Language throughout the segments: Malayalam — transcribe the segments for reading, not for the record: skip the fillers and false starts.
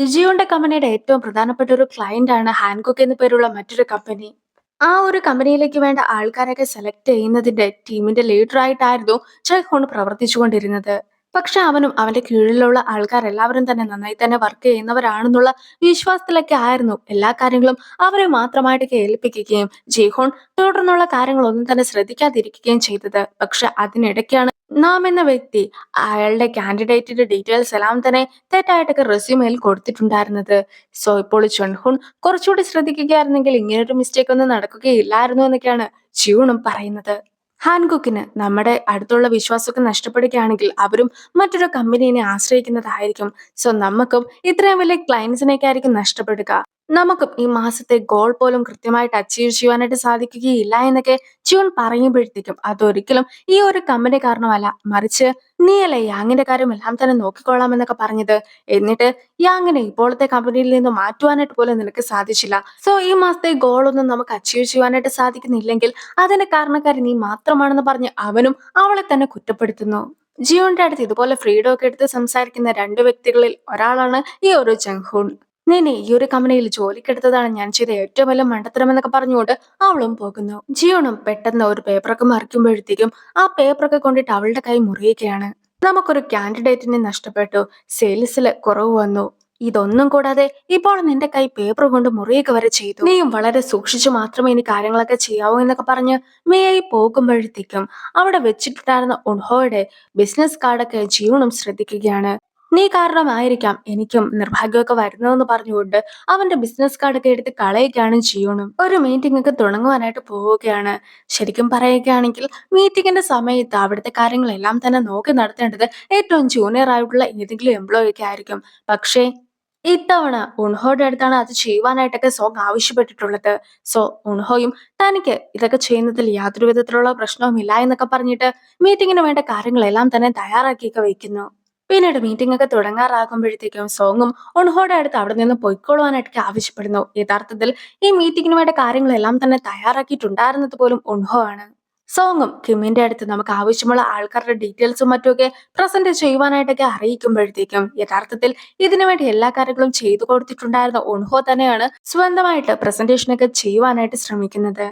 ജിയോന്റെ കമ്പനിയുടെ ഏറ്റവും പ്രധാനപ്പെട്ട ഒരു ക്ലയന്റ് ആണ് ഹാൻകോക്ക് എന്നു പേരുള്ള മറ്റൊരു കമ്പനി. ആ ഒരു കമ്പനിയിലേക്ക് വേണ്ട ആൾക്കാരൊക്കെ സെലക്ട് ചെയ്യുന്നതിന്റെ ടീമിന്റെ ലീഡർ ആയിട്ടായിരുന്നു ജയ്ഹോൺ പ്രവർത്തിച്ചുകൊണ്ടിരുന്നത്. പക്ഷെ അവനും അവന്റെ കീഴിലുള്ള ആൾക്കാരെല്ലാവരും തന്നെ നന്നായി തന്നെ വർക്ക് ചെയ്യുന്നവരാണെന്നുള്ള വിശ്വാസത്തിലൊക്കെ ആയിരുന്നു എല്ലാ കാര്യങ്ങളും അവരെ മാത്രമായിട്ടൊക്കെ ഏൽപ്പിക്കുകയും ജയ്ഹോൺ തുടർന്നുള്ള കാര്യങ്ങളൊന്നും തന്നെ ശ്രദ്ധിക്കാതിരിക്കുകയും ചെയ്തത്. പക്ഷെ അതിനിടയ്ക്കാണ് നാം എന്ന വ്യക്തി അയാളുടെ കാൻഡിഡേറ്റിന്റെ ഡീറ്റെയിൽസ് എല്ലാം തന്നെ തെറ്റായിട്ടൊക്കെ റെസ്യൂമെയിൽ കൊടുത്തിട്ടുണ്ടായിരുന്നത്. സോ ഇപ്പോൾ ചൊൻഹുൻ കുറച്ചുകൂടി ശ്രദ്ധിക്കുകയായിരുന്നെങ്കിൽ ഇങ്ങനൊരു മിസ്റ്റേക്ക് ഒന്നും നടക്കുകയില്ലായിരുന്നു എന്നൊക്കെയാണ് ച്യൂണും പറയുന്നത്. ഹാൻകുക്കിന് നമ്മുടെ അടുത്തുള്ള വിശ്വാസമൊക്കെ നഷ്ടപ്പെടുകയാണെങ്കിൽ അവരും മറ്റൊരു കമ്പനീനെ ആശ്രയിക്കുന്നതായിരിക്കും. സോ നമുക്കും ഇത്രയും വലിയ ക്ലയൻസിനെയൊക്കെ ആയിരിക്കും നഷ്ടപ്പെടുക. നമുക്കും ഈ മാസത്തെ ഗോൾ പോലും കൃത്യമായിട്ട് അച്ചീവ് ചെയ്യാനായിട്ട് സാധിക്കുകയില്ല എന്നൊക്കെ ച്യൂൺ പറയുമ്പോഴത്തേക്കും അതൊരിക്കലും ഈ ഒരു കമ്പനി കാരണമല്ല, മറിച്ച് നീയല്ലേ യാങ്ങിന്റെ കാര്യം എല്ലാം തന്നെ നോക്കിക്കൊള്ളാം എന്നൊക്കെ പറഞ്ഞത്. എന്നിട്ട് യാങ്ങിനെ ഇപ്പോഴത്തെ കമ്പനിയിൽ നിന്ന് മാറ്റുവാനായിട്ട് പോലും നിനക്ക് സാധിച്ചില്ല. സോ ഈ മാസത്തെ ഗോൾ ഒന്നും നമുക്ക് അച്ചീവ് ചെയ്യാനായിട്ട് സാധിക്കുന്നില്ലെങ്കിൽ അതിന് കാരണക്കാരി നീ മാത്രമാണെന്ന് പറഞ്ഞ് അവനും അവളെ തന്നെ കുറ്റപ്പെടുത്തുന്നു. ജിയോന്റെ അടുത്ത് ഇതുപോലെ ഫ്രീഡം ഒക്കെ എടുത്ത് സംസാരിക്കുന്ന രണ്ട് വ്യക്തികളിൽ ഒരാളാണ് ഈ ഒരു ജംഹൂൺ. നിന്നെ ഈ ഒരു കമ്പനിയിൽ ജോലിക്കെടുത്തതാണ് ഞാൻ ചെയ്ത ഏറ്റവും വലിയ മണ്ടത്തരം എന്നൊക്കെ പറഞ്ഞുകൊണ്ട് അവളും പോകുന്നു. ജിയോണും പെട്ടെന്ന് ഒരു പേപ്പറൊക്കെ മറിക്കുമ്പോഴത്തേക്കും ആ പേപ്പറൊക്കെ കൊണ്ടിട്ട് അവളുടെ കൈ മുറിയുകയാണ്. നമുക്കൊരു കാൻഡിഡേറ്റിനെ നഷ്ടപ്പെട്ടു, സെയിൽസിൽ കുറവ് വന്നു, ഇതൊന്നും കൂടാതെ ഇപ്പോൾ നിന്റെ കൈ പേപ്പർ കൊണ്ട് മുറിയുക വരെ ചെയ്തു. നീയും വളരെ സൂക്ഷിച്ചു മാത്രമേ ഇനി കാര്യങ്ങളൊക്കെ ചെയ്യാവൂ എന്നൊക്കെ പറഞ്ഞ് മേയായി പോകുമ്പോഴത്തേക്കും അവിടെ വെച്ചിട്ടുണ്ടായിരുന്ന ഉൺഹോയുടെ ബിസിനസ് കാർഡൊക്കെ ജിയോണും ശ്രദ്ധിക്കുകയാണ്. നീ കാരണമായിരിക്കാം എനിക്കും നിർഭാഗ്യമൊക്കെ വരുന്നതെന്ന് പറഞ്ഞുകൊണ്ട് അവന്റെ ബിസിനസ് കാർഡൊക്കെ എടുത്ത് കളയുകയാണ് ജിയോണും. ഒരു മീറ്റിംഗ് ഒക്കെ തുടങ്ങുവാനായിട്ട് പോവുകയാണ്. ശരിക്കും പറയുകയാണെങ്കിൽ മീറ്റിംഗിന്റെ സമയത്ത് അവിടുത്തെ കാര്യങ്ങളെല്ലാം തന്നെ നോക്കി നടത്തേണ്ടത് ഏറ്റവും ജൂനിയർ ആയിട്ടുള്ള ഏതെങ്കിലും എംപ്ലോയി ഒക്കെ ആയിരിക്കും. പക്ഷേ ഇത്തവണ ഉൺഹോയുടെ അടുത്താണ് അത് ചെയ്യുവാനായിട്ടൊക്കെ സോങ് ആവശ്യപ്പെട്ടിട്ടുള്ളത്. സോ ഉൺഹോയും തനിക്ക് ഇതൊക്കെ ചെയ്യുന്നതിൽ യാതൊരു വിധത്തിലുള്ള പ്രശ്നവുമില്ല എന്നൊക്കെ പറഞ്ഞിട്ട് മീറ്റിങ്ങിന് വേണ്ട കാര്യങ്ങളെല്ലാം തന്നെ തയ്യാറാക്കിയൊക്കെ വെക്കുന്നു. പിന്നീട് മീറ്റിംഗ് ഒക്കെ തുടങ്ങാറാകുമ്പോഴത്തേക്കും സോങ്ങും ഉൺഹോയുടെ അടുത്ത് അവിടെ നിന്ന് പൊയ്ക്കൊള്ളുവാനായിട്ടൊക്കെ ആവശ്യപ്പെടുന്നു. യഥാർത്ഥത്തിൽ ഈ മീറ്റിങ്ങിന് വേണ്ട കാര്യങ്ങളെല്ലാം തന്നെ തയ്യാറാക്കിയിട്ടുണ്ടായിരുന്നത് പോലും ഉൺഹോ ആണ്. സോങ്ങും കിമ്മിന്റെ അടുത്ത് നമുക്ക് ആവശ്യമുള്ള ആൾക്കാരുടെ ഡീറ്റെയിൽസും മറ്റുമൊക്കെ പ്രസന്റ് ചെയ്യുവാനായിട്ടൊക്കെ അറിയിക്കുമ്പോഴത്തേക്കും യഥാർത്ഥത്തിൽ ഇതിനുവേണ്ടി എല്ലാ കാര്യങ്ങളും ചെയ്തു കൊടുത്തിട്ടുണ്ടായിരുന്ന ഉൺഹോ തന്നെയാണ് സ്വന്തമായിട്ട് പ്രസന്റേഷനൊക്കെ ചെയ്യുവാനായിട്ട് ശ്രമിക്കുന്നത്.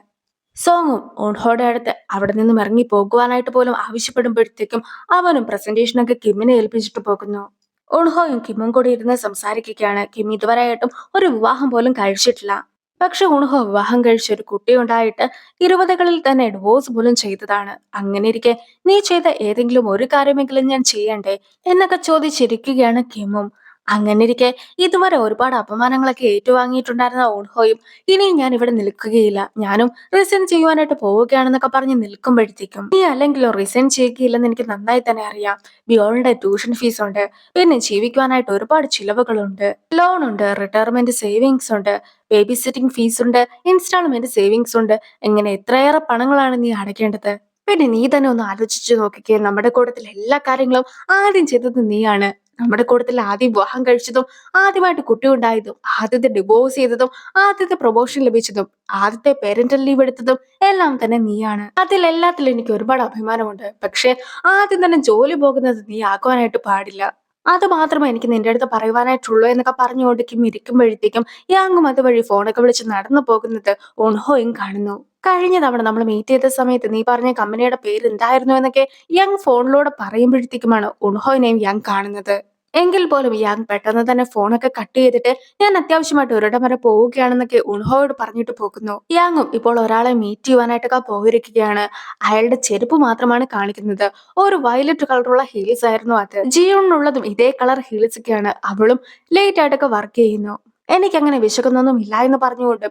സോങ്ങും ഉൺഹോയുടെ അടുത്ത് അവിടെ നിന്നും ഇറങ്ങി പോകുവാനായിട്ട് പോലും ആവശ്യപ്പെടുമ്പോഴത്തേക്കും അവനും പ്രസന്റേഷനൊക്കെ കിമ്മിനെ ഏൽപ്പിച്ചിട്ട് പോകുന്നു. ഉൺഹോയും കിമ്മും കൂടി ഇരുന്ന് സംസാരിക്കുകയാണ്. കിം ഇതുവരെയായിട്ടും ഒരു വിവാഹം പോലും കഴിച്ചിട്ടില്ല. പക്ഷെ ഉൺഹോ വിവാഹം കഴിച്ച ഒരു കുട്ടിയുണ്ടായിട്ട് 20കളിൽ തന്നെ ഡിവോഴ്സ് പോലും ചെയ്തതാണ്. അങ്ങനെ ഇരിക്കെ നീ ചെയ്ത ഏതെങ്കിലും ഒരു കാര്യമെങ്കിലും ഞാൻ ചെയ്യണ്ടേ എന്നൊക്കെ ചോദിച്ചിരിക്കുകയാണ് കിമ്മും. അങ്ങനെ ഇരിക്കെ ഇതുവരെ ഒരുപാട് അപമാനങ്ങളൊക്കെ ഏറ്റുവാങ്ങിയിട്ടുണ്ടായിരുന്ന ഉൺഹോയും ഇനിയും ഞാൻ ഇവിടെ നിൽക്കുകയില്ല, ഞാനും റിസൈൻ ചെയ്യുവാനായിട്ട് പോവുകയാണെന്നൊക്കെ പറഞ്ഞ് നിൽക്കുമ്പോഴത്തേക്കും നീ അല്ലെങ്കിലോ റിസൈൻ ചെയ്യുകയില്ലെന്ന് എനിക്ക് നന്നായി തന്നെ അറിയാം. ബിയോളുടെ ട്യൂഷൻ ഫീസ് ഉണ്ട്, പിന്നെ ജീവിക്കുവാനായിട്ട് ഒരുപാട് ചിലവുകളുണ്ട്, ലോൺ ഉണ്ട്, റിട്ടയർമെന്റ് സേവിങ്സ് ഉണ്ട്, ബേബി സിറ്റിംഗ് ഫീസ് ഉണ്ട്, ഇൻസ്റ്റാൾമെന്റ് സേവിങ്സ് ഉണ്ട്. ഇങ്ങനെ എത്രയേറെ പണങ്ങളാണ് നീ അടയ്ക്കേണ്ടത്. പിന്നെ നീ തന്നെ ഒന്ന് ആലോചിച്ചു നോക്കിക്കേ, നമ്മുടെ കൂട്ടത്തിൽ എല്ലാ കാര്യങ്ങളും ആദ്യം ചെയ്തത് നീയാണ്. നമ്മുടെ കൂട്ടത്തിൽ ആദ്യം വിവാഹം കഴിച്ചതും ആദ്യമായിട്ട് കുട്ടി ഉണ്ടായതും ആദ്യത്തെ ഡിവോഴ്സ് ചെയ്തതും ആദ്യത്തെ പ്രൊമോഷൻ ലഭിച്ചതും ആദ്യത്തെ പേരന്റൽ ലീവ് എടുത്തതും എല്ലാം തന്നെ നീയാണ്. അതിലെല്ലാത്തിലും എനിക്ക് ഒരുപാട് അഭിമാനമുണ്ട്. പക്ഷെ ആദ്യം തന്നെ ജോലി പോകുന്നത് നീ ആക്കുവാനായിട്ട് പാടില്ല. അത് മാത്രമേ എനിക്ക് നിന്റെ അടുത്ത് പറയുവാനായിട്ടുള്ളൂ എന്നൊക്കെ പറഞ്ഞുകൊണ്ട് കിം ഇരിക്കുമ്പോഴത്തേക്കും യാങ്ങും അതുവഴി ഫോണൊക്കെ വിളിച്ച് നടന്നു പോകുന്നത് ഉൺഹോയും കാണുന്നു. കഴിഞ്ഞ തവണ നമ്മൾ മീറ്റ് ചെയ്ത സമയത്ത് നീ പറഞ്ഞ കമ്പനിയുടെ പേര് എന്തായിരുന്നു എന്നൊക്കെ യങ് ഫോണിലൂടെ പറയുമ്പോഴത്തേക്കുമാണ് ഉൺഹോയിനെയും യങ് കാണുന്നത്. എങ്കിൽ പോലും യാങ് പെട്ടെന്ന് തന്നെ ഫോണൊക്കെ കട്ട് ചെയ്തിട്ട് ഞാൻ അത്യാവശ്യമായിട്ട് ഒരിടം വരെ പോവുകയാണെന്നൊക്കെ ഉൺഹോയോട് പറഞ്ഞിട്ട് പോകുന്നു. യാങ്ങും ഇപ്പോൾ ഒരാളെ മീറ്റ് ചെയ്യുവാനായിട്ടൊക്കെ പോയിരിക്കുകയാണ്. അയാളുടെ ചെരുപ്പ് മാത്രമാണ് കാണിക്കുന്നത്. ഒരു വയലറ്റ് കളറുള്ള ഹീൽസ് ആയിരുന്നു അത്. ജിയോണിനുള്ളതും ഇതേ കളർ ഹീൽസ് ഒക്കെയാണ്. അവളും ലേറ്റ് ആയിട്ടൊക്കെ വർക്ക് ചെയ്യുന്നു. എനിക്കങ്ങനെ വിശക്കുന്നൊന്നും ഇല്ല എന്ന് പറഞ്ഞുകൊണ്ട്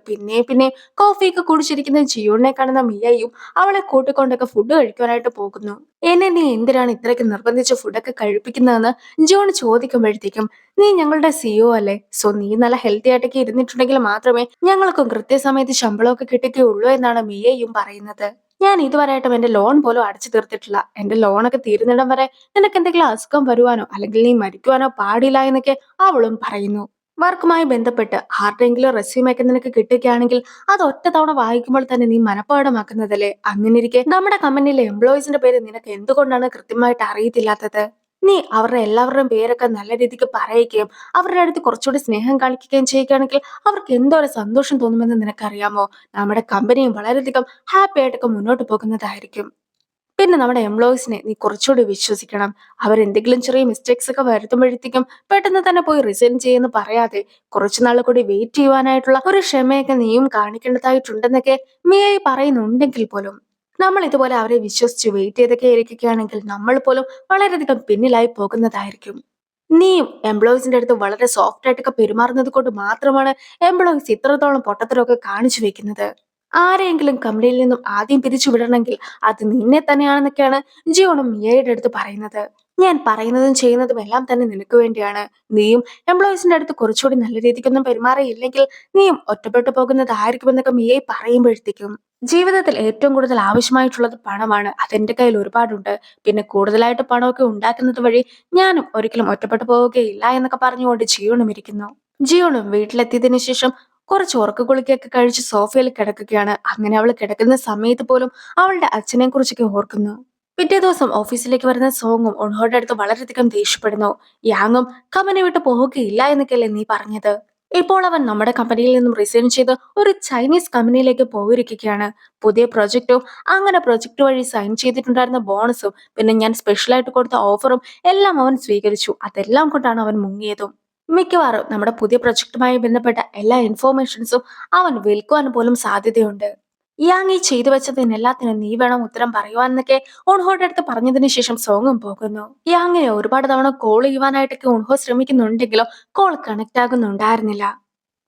പിന്നെ കോഫിയൊക്കെ കുടിച്ചിരിക്കുന്ന ജിയോണിനെ കാണുന്ന മിയയും അവളെ കൂട്ടിക്കൊണ്ടൊക്കെ ഫുഡ് കഴിക്കാനായിട്ട് പോകുന്നു. എന്നെ നീ എന്തിനാണ് ഇത്രയ്ക്ക് നിർബന്ധിച്ച് ഫുഡൊക്കെ കഴിപ്പിക്കുന്നതെന്ന് ജോൺ ചോദിക്കുമ്പോഴത്തേക്കും നീ ഞങ്ങളുടെ സിഇഒ അല്ലേ, സോ നീ നല്ല ഹെൽത്തി ആയിട്ടൊക്കെ ഇരുന്നിട്ടുണ്ടെങ്കിൽ മാത്രമേ ഞങ്ങൾക്കും കൃത്യസമയത്ത് ശമ്പളമൊക്കെ കിട്ടുകയുള്ളൂ എന്നാണ് മിയയും പറയുന്നത്. ഞാൻ ഇതുവരെയായിട്ടും എന്റെ ലോൺ പോലും അടച്ചു തീർത്തിട്ടില്ല. എന്റെ ലോണൊക്കെ തീരുന്നിടം വരെ നിനക്ക് എന്തെങ്കിലും അസുഖം വരുവാനോ അല്ലെങ്കിൽ നീ മരിക്കുവാനോ പാടില്ല എന്നൊക്കെ അവളും പറയുന്നു. വർക്കുമായി ബന്ധപ്പെട്ട് ആരുടെയെങ്കിലും റെസ്യൂമൊക്കെ നിനക്ക് കിട്ടുകയാണെങ്കിൽ അത് ഒറ്റ തവണ വായിക്കുമ്പോൾ തന്നെ നീ മനഃപ്പാഠമാക്കുന്നതല്ലേ. അങ്ങനെ ഇരിക്കെ നമ്മുടെ കമ്പനിയിലെ എംപ്ലോയീസിന്റെ പേര് നിനക്ക് എന്തുകൊണ്ടാണ് കൃത്യമായിട്ട് അറിയത്തില്ലാത്തത്? നീ അവരുടെ എല്ലാവരുടെയും പേരൊക്കെ നല്ല രീതിക്ക് പറയുകയും അവരുടെ അടുത്ത് കുറച്ചുകൂടി സ്നേഹം കാണിക്കുകയും ചെയ്യുകയാണെങ്കിൽ അവർക്ക് എന്തോരം സന്തോഷം തോന്നുമെന്ന് നിനക്കറിയാമോ? നമ്മുടെ കമ്പനിയും വളരെയധികം ഹാപ്പി ആയിട്ടൊക്കെ മുന്നോട്ട് പോകുന്നതായിരിക്കും. പിന്നെ നമ്മുടെ എംപ്ലോയീസിനെ നീ കുറച്ചുകൂടി വിശ്വസിക്കണം. അവരെന്തെങ്കിലും ചെറിയ മിസ്റ്റേക്സ് ഒക്കെ വരുത്തുമ്പോഴത്തേക്കും പെട്ടെന്ന് തന്നെ പോയി റിസൈൻ ചെയ്യുമെന്ന് പറയാതെ കുറച്ചു നാൾ കൂടി വെയിറ്റ് ചെയ്യുവാനായിട്ടുള്ള ഒരു ക്ഷമയൊക്കെ നീയും കാണിക്കേണ്ടതായിട്ടുണ്ടെന്നൊക്കെ മിയായി പറയുന്നുണ്ടെങ്കിൽ പോലും നമ്മൾ ഇതുപോലെ അവരെ വിശ്വസിച്ച് വെയിറ്റ് ചെയ്തൊക്കെ ഇരിക്കുകയാണെങ്കിൽ നമ്മൾ പോലും വളരെയധികം പിന്നിലായി പോകുന്നതായിരിക്കും. നീയും എംപ്ലോയീസിന്റെ അടുത്ത് വളരെ സോഫ്റ്റ് ആയിട്ടൊക്കെ പെരുമാറുന്നത് കൊണ്ട് മാത്രമാണ് എംപ്ലോയീസ് ഇത്രത്തോളം പൊട്ടത്തരമൊക്കെ കാണിച്ചു വെക്കുന്നത്. ആരെയെങ്കിലും കമ്പനിയിൽ നിന്നും ആദ്യം പിരിച്ചു വിടണമെങ്കിൽ അത് നിന്നെ തന്നെയാണെന്നൊക്കെയാണ് ജിയോണും മിയയുടെ അടുത്ത് പറയുന്നത്. ഞാൻ പറയുന്നതും ചെയ്യുന്നതും എല്ലാം തന്നെ നിനക്ക് വേണ്ടിയാണ്. നീയും എംപ്ലോയീസിന്റെ അടുത്ത് കുറച്ചുകൂടി നല്ല രീതിക്കൊന്നും പെരുമാറിയില്ലെങ്കിൽ നീയും ഒറ്റപ്പെട്ടു പോകുന്നതായിരിക്കുമെന്നൊക്കെ മിയയെ പറയുമ്പോഴത്തേക്കും ജീവിതത്തിൽ ഏറ്റവും കൂടുതൽ ആവശ്യമായിട്ടുള്ളത് പണമാണ്. അതെന്റെ കയ്യിൽ ഒരുപാടുണ്ട്. പിന്നെ കൂടുതലായിട്ട് പണമൊക്കെ ഉണ്ടാക്കുന്നത് വഴി ഞാനും ഒരിക്കലും ഒറ്റപ്പെട്ടു പോവുകയില്ല എന്നൊക്കെ പറഞ്ഞുകൊണ്ട് ജിയോണും ഇരിക്കുന്നു. ജിയോണും വീട്ടിലെത്തിയതിനു ശേഷം കുറച്ച് ഉറക്കഗുളികയൊക്കെ കഴിച്ച് സോഫയിൽ കിടക്കുകയാണ്. അങ്ങനെ അവൾ കിടക്കുന്ന സമയത്ത് പോലും അവളുടെ അച്ഛനെ കുറിച്ചൊക്കെ ഓർക്കുന്നു. പിറ്റേ ദിവസം ഓഫീസിലേക്ക് വരുന്ന സോങ്ങും ഉൺഹോയുടെ അടുത്ത് വളരെയധികം ദേഷ്യപ്പെടുന്നു. യാങ്ങും കമ്പനി വിട്ട് പോവുകയില്ല എന്നൊക്കെയല്ലേ നീ പറഞ്ഞത്? ഇപ്പോൾ അവൻ നമ്മുടെ കമ്പനിയിൽ നിന്നും റിസൈൻ ചെയ്ത് ഒരു ചൈനീസ് കമ്പനിയിലേക്ക് പോയിരിക്കുകയാണ്. പുതിയ പ്രൊജക്റ്റും അങ്ങനെ പ്രൊജക്ട് വഴി സൈൻ ചെയ്തിട്ടുണ്ടായിരുന്ന ബോണസും പിന്നെ ഞാൻ സ്പെഷ്യലായിട്ട് കൊടുത്ത ഓഫറും എല്ലാം അവൻ സ്വീകരിച്ചു. അതെല്ലാം കൊണ്ടാണ് അവൻ മുങ്ങിയതും. മിക്കവാറും നമ്മുടെ പുതിയ പ്രൊജക്ടുമായി ബന്ധപ്പെട്ട എല്ലാ ഇൻഫോർമേഷൻസും അവൻ വിൽക്കുവാൻ പോലും സാധ്യതയുണ്ട്. യാങ് ഈ ചെയ്തു വെച്ചതിനെല്ലാത്തിനും നീ വേണം ഉത്തരം പറയുവാന്നൊക്കെ ഉൺഹോയുടെ അടുത്ത് പറഞ്ഞതിന് ശേഷം സോങ്ങും പോകുന്നു. യാങ്ങിനെ ഒരുപാട് തവണ കോൾ ചെയ്യുവാനായിട്ടൊക്കെ ഉൺഹോ ശ്രമിക്കുന്നുണ്ടെങ്കിലും കോൾ കണക്ട് ആകുന്നുണ്ടായിരുന്നില്ല.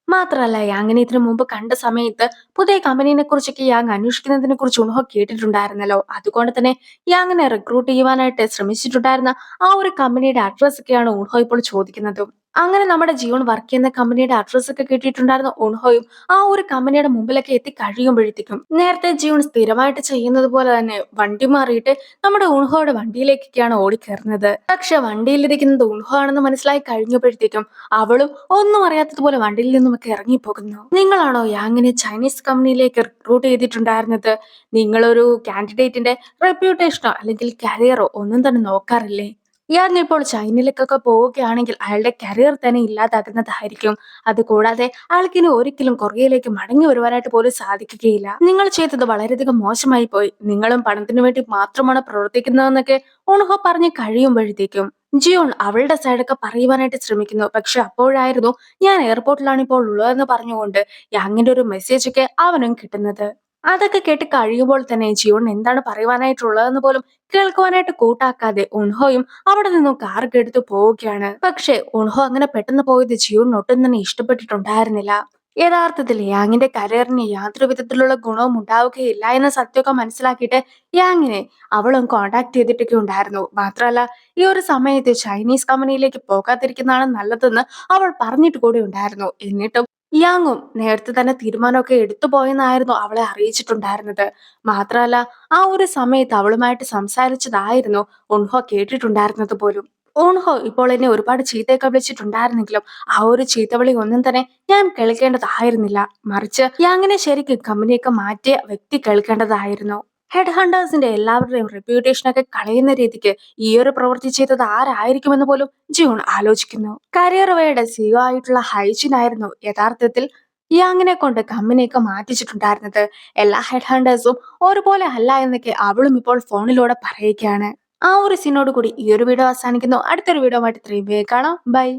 മാത്രമല്ല യാങ്ങിനെ ഇതിനു മുമ്പ് കണ്ട സമയത്ത് പുതിയ കമ്പനിയെ കുറിച്ചൊക്കെ യാങ് അന്വേഷിക്കുന്നതിനെ കുറിച്ച് ഉൺഹോ കേട്ടിട്ടുണ്ടായിരുന്നല്ലോ. അതുകൊണ്ട് തന്നെ യാങ്ങിനെ റിക്രൂട്ട് ചെയ്യുവാനായിട്ട് ശ്രമിച്ചിട്ടുണ്ടായിരുന്ന ആ ഒരു കമ്പനിയുടെ അഡ്രസ് ഒക്കെയാണ് ഉൺഹോ ഇപ്പോൾ ചോദിക്കുന്നതും. അങ്ങനെ നമ്മുടെ ജിയോൺ വർക്ക് ചെയ്യുന്ന കമ്പനിയുടെ അഡ്രസ് ഒക്കെ കിട്ടിയിട്ടുണ്ടായിരുന്ന ഉൺഹോയും ആ ഒരു കമ്പനിയുടെ മുമ്പിലൊക്കെ എത്തി കഴിയുമ്പോഴത്തേക്കും നേരത്തെ ജിയോൺ സ്ഥിരമായിട്ട് ചെയ്യുന്നത് പോലെ തന്നെ വണ്ടി മാറിയിട്ട് നമ്മുടെ ഉൺഹോയുടെ വണ്ടിയിലേക്കൊക്കെയാണ് ഓടിക്കയറുന്നത്. പക്ഷെ വണ്ടിയിലിരിക്കുന്നത് ഉൺഹോ ആണെന്ന് മനസ്സിലായി കഴിഞ്ഞപ്പോഴത്തേക്കും അവളും ഒന്നും അറിയാത്തതുപോലെ വണ്ടിയിൽ നിന്നുമൊക്കെ ഇറങ്ങിപ്പോകുന്നു. നിങ്ങളാണോ യാങ്ങിനെ ചൈനീസ് കമ്പനിയിലേക്ക് റിക്രൂട്ട് ചെയ്തിട്ടുണ്ടായിരുന്നത്? നിങ്ങളൊരു കാൻഡിഡേറ്റിന്റെ റെപ്യൂട്ടേഷനോ അല്ലെങ്കിൽ കരിയറോ ഒന്നും തന്നെ നോക്കാറില്ലേ? യാങ് ഇപ്പോൾ ചൈനയിലേക്കൊക്കെ പോവുകയാണെങ്കിൽ അയാളുടെ കരിയർ തന്നെ ഇല്ലാതാകുന്നതായിരിക്കും. അതുകൂടാതെ ആൾക്കിനി ഒരിക്കലും കൊറിയയിലേക്ക് മടങ്ങി വരുവാനായിട്ട് പോലും സാധിക്കുകയില്ല. നിങ്ങൾ ചെയ്തത് വളരെയധികം മോശമായി പോയി. നിങ്ങളും പണത്തിനു വേണ്ടി മാത്രമാണ് പ്രവർത്തിക്കുന്നതെന്നൊക്കെ ഉൺഹോ പറഞ്ഞ് കഴിയുമ്പോഴത്തേക്കും ജിയോൺ അവളുടെ സൈഡൊക്കെ പറയുവാനായിട്ട് ശ്രമിക്കുന്നു. പക്ഷെ അപ്പോഴായിരുന്നു ഞാൻ എയർപോർട്ടിലാണ് ഇപ്പോൾ ഉള്ളതെന്ന് പറഞ്ഞുകൊണ്ട് യാങ്ങിന്റെ ഒരു മെസ്സേജ് ഒക്കെ അവനും കിട്ടുന്നത്. അതൊക്കെ കേട്ട് കഴിയുമ്പോൾ തന്നെ ജിയോൺ എന്താണ് പറയുവാനായിട്ടുള്ളതെന്ന് പോലും കേൾക്കുവാനായിട്ട് കൂട്ടാക്കാതെ ഉൺഹോയും അവിടെ നിന്നും കാറൊക്കെ എടുത്ത് പോവുകയാണ്. പക്ഷെ ഉൺഹോ അങ്ങനെ പെട്ടെന്ന് പോയത് ജിയോണിന് ഒട്ടും തന്നെ ഇഷ്ടപ്പെട്ടിട്ടുണ്ടായിരുന്നില്ല. യഥാർത്ഥത്തിൽ യാങ്ങിന്റെ കരിയറിന് യാതൊരു വിധത്തിലുള്ള ഗുണവും ഉണ്ടാവുകയില്ല എന്ന സത്യമൊക്കെ മനസ്സിലാക്കിയിട്ട് യാങ്ങിനെ അവളും കോണ്ടാക്ട് ചെയ്തിട്ടൊക്കെ ഉണ്ടായിരുന്നു. മാത്രമല്ല ഈ ഒരു സമയത്ത് ചൈനീസ് കമ്പനിയിലേക്ക് പോകാതിരിക്കുന്നതാണ് നല്ലതെന്ന് അവൾ പറഞ്ഞിട്ട് കൂടി ഉണ്ടായിരുന്നു. എന്നിട്ടും യാങ്ങും നേരത്തെ തന്നെ തീരുമാനമൊക്കെ എടുത്തു പോയെന്നായിരുന്നു അവളെ അറിയിച്ചിട്ടുണ്ടായിരുന്നത്. മാത്രമല്ല ആ ഒരു സമയത്ത് അവളുമായിട്ട് സംസാരിച്ചതായിരുന്നു ഉൺഹോ കേട്ടിട്ടുണ്ടായിരുന്നത് പോലും. ഉൺഹോ ഇപ്പോൾ എന്നെ ഒരുപാട് ചീത്തയൊക്കെ വിളിച്ചിട്ടുണ്ടായിരുന്നെങ്കിലും ആ ഒരു ചീത്തവിളി ഒന്നും തന്നെ ഞാൻ കേൾക്കേണ്ടതായിരുന്നില്ല. മറിച്ച് യാങ്ങിനെ ശരിക്കും കമ്പനിയൊക്കെ മാറ്റിയ വ്യക്തി കേൾക്കേണ്ടതായിരുന്നു. ഹെഡ് ഹണ്ടേഴ്സിന്റെ എല്ലാവരുടെയും റെപ്യൂട്ടേഷനൊക്കെ കളയുന്ന രീതിക്ക് ഈ ഒരു പ്രവൃത്തി ചെയ്തത് ആരായിരിക്കുമെന്ന് പോലും ജിയോൺ ആലോചിക്കുന്നു. കരിയർ വേയുടെ സിഇഒ ആയിട്ടുള്ള ഹൈജിൻ ആയിരുന്നു യഥാർത്ഥത്തിൽ യാങ്ങിനെ കൊണ്ട് കമ്പനിയൊക്കെ മാറ്റിച്ചിട്ടുണ്ടായിരുന്നത്. എല്ലാ ഹെഡ് ഹണ്ടേഴ്സും ഒരുപോലെ അല്ല എന്നൊക്കെ അവളും ഇപ്പോൾ ഫോണിലൂടെ പറയുകയാണ്. ആ ഒരു സീനോട് കൂടി ഈ ഒരു വീഡിയോ അവസാനിക്കുന്നു. അടുത്തൊരു വീഡിയോ ആയിട്ട് ഇത്രയും വേഗം കാണാം. ബൈ.